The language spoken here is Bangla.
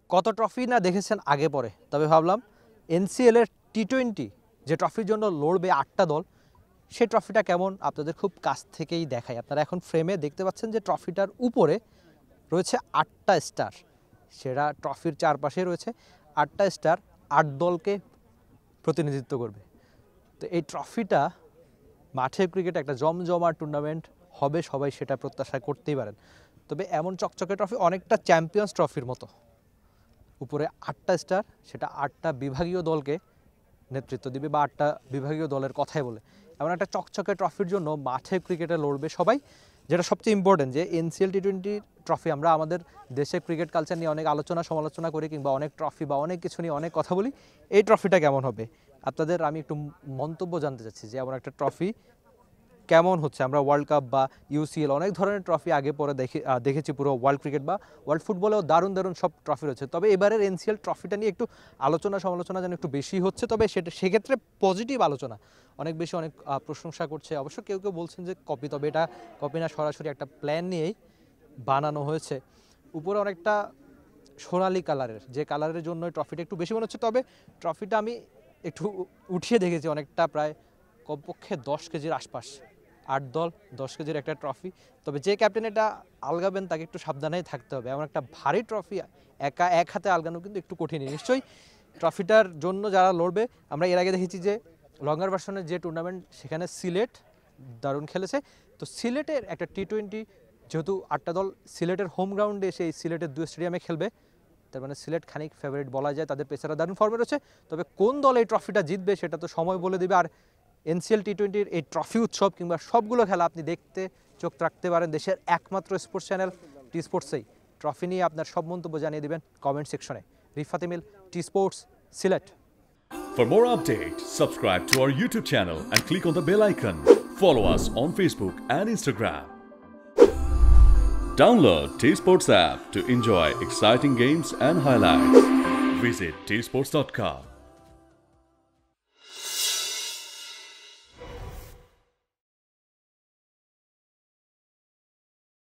কত ট্রফি না দেখেছেন আগে পরে, তবে ভাবলাম এনসিএল এর টি20 যে ট্রফির জন্য লড়বে 8টা দল, সেই ট্রফিটা কেমন আপনাদের খুব কাছ থেকেই দেখাই। আপনারা এখন ফ্রেমে দেখতে পাচ্ছেন যে ট্রফিটার উপরে রয়েছে 8টা স্টার, সেটা ট্রফির চারপাশে রয়েছে 8টা স্টার, 8 দলকে প্রতিনিধিত্ব করবে। তো এই ট্রফিটা মাঠের ক্রিকেটে একটা জমজমার টুর্নামেন্ট হবে, সবাই সেটা প্রত্যাশা করতেই পারেন। তবে এমন চকচকে ট্রফি অনেকটা চ্যাম্পিয়ন্স ট্রফির মতো, উপরে 8টা স্টার, সেটা 8টা বিভাগীয় দলকে নেতৃত্ব দিবে বা 8টা বিভাগীয় দলের কথাই বলে। এমন একটা চকচকে ট্রফির জন্য মাঠে ক্রিকেটে লড়বে সবাই। যেটা সবচেয়ে ইম্পর্টেন্ট যে এনসিএল টি20 ট্রফি, আমরা আমাদের দেশের ক্রিকেট কালচার নিয়ে অনেক আলোচনা সমালোচনা করি কিংবা অনেক ট্রফি বা অনেক কিছু নিয়ে অনেক কথা বলি। এই ট্রফিটা কেমন হবে আপনাদের আমি একটু মন্তব্য জানতে চাচ্ছি যে এমন একটা ট্রফি কেমন হচ্ছে। আমরা ওয়ার্ল্ড কাপ বা ইউসিএল অনেক ধরনের ট্রফি আগে পরে দেখেছি, পুরো ওয়ার্ল্ড ক্রিকেট বা ওয়ার্ল্ড ফুটবলেও দারুণ দারুণ সব ট্রফি রয়েছে। তবে এবারের এনসিএল ট্রফিটা নিয়ে একটু আলোচনা সমালোচনা যেন একটু বেশি হচ্ছে, তবে সেক্ষেত্রে পজিটিভ আলোচনা, অনেক বেশি অনেক প্রশংসা করছে। অবশ্য কেউ কেউ বলছেন যে কপি, তবে এটা কপি না, সরাসরি একটা প্ল্যান নিয়েই বানানো হয়েছে। উপরে অনেকটা সোনালি কালারের, যে কালারের জন্য ট্রফিটা একটু বেশি মনে হচ্ছে। তবে ট্রফিটা আমি একটু উঠিয়ে দেখেছি, অনেকটা প্রায় কমপক্ষে 10 কেজির আশপাশ, 8 দল 10 কেজির একটা ট্রফি। তবে যে ক্যাপ্টেন এটা আলগাবেন তাকে একটু সাবধানেই থাকতে হবে, এমন একটা ভারী ট্রফি একা এক হাতে আলগানো কিন্তু একটু কঠিনই। নিশ্চয়ই ট্রফিটার জন্য যারা লড়বে, আমরা এর আগে দেখেছি যে লঙ্গার ভার্সনের যে টুর্নামেন্ট, সেখানে সিলেট দারুণ খেলেছে। তো সিলেটের একটা টি20, যেহেতু 8টা দল সিলেটের হোম গ্রাউন্ডে এসে এই সিলেটের 2 স্টেডিয়ামে খেলবে, তার মানে সিলেট খানিক ফেভারিট বলা যায়, তাদের পেসাররা দারুণ ফর্মে রয়েছে। তবে কোন দল এই ট্রফিটা জিতবে সেটা তো সময় বলে দেবে। আর এনসিএল টি20-র এই ট্রফি উৎসব কিংবা সবগুলো খেলা আপনি দেখতে চোখ রাখতে পারেন দেশের একমাত্র স্পোর্টস চ্যানেল টি স্পোর্টসেই। ট্রফি নিয়ে আপনার সব মন্তব্য জানিয়ে দিবেন কমেন্ট সেকশনে। Rifat Emil, T sports, Sylhet. For more updates, subscribe to our YouTube channel and click on the bell icon. Follow us on Facebook and Instagram. Download T Sports app to enjoy exciting games and highlights. Visit tsports.com.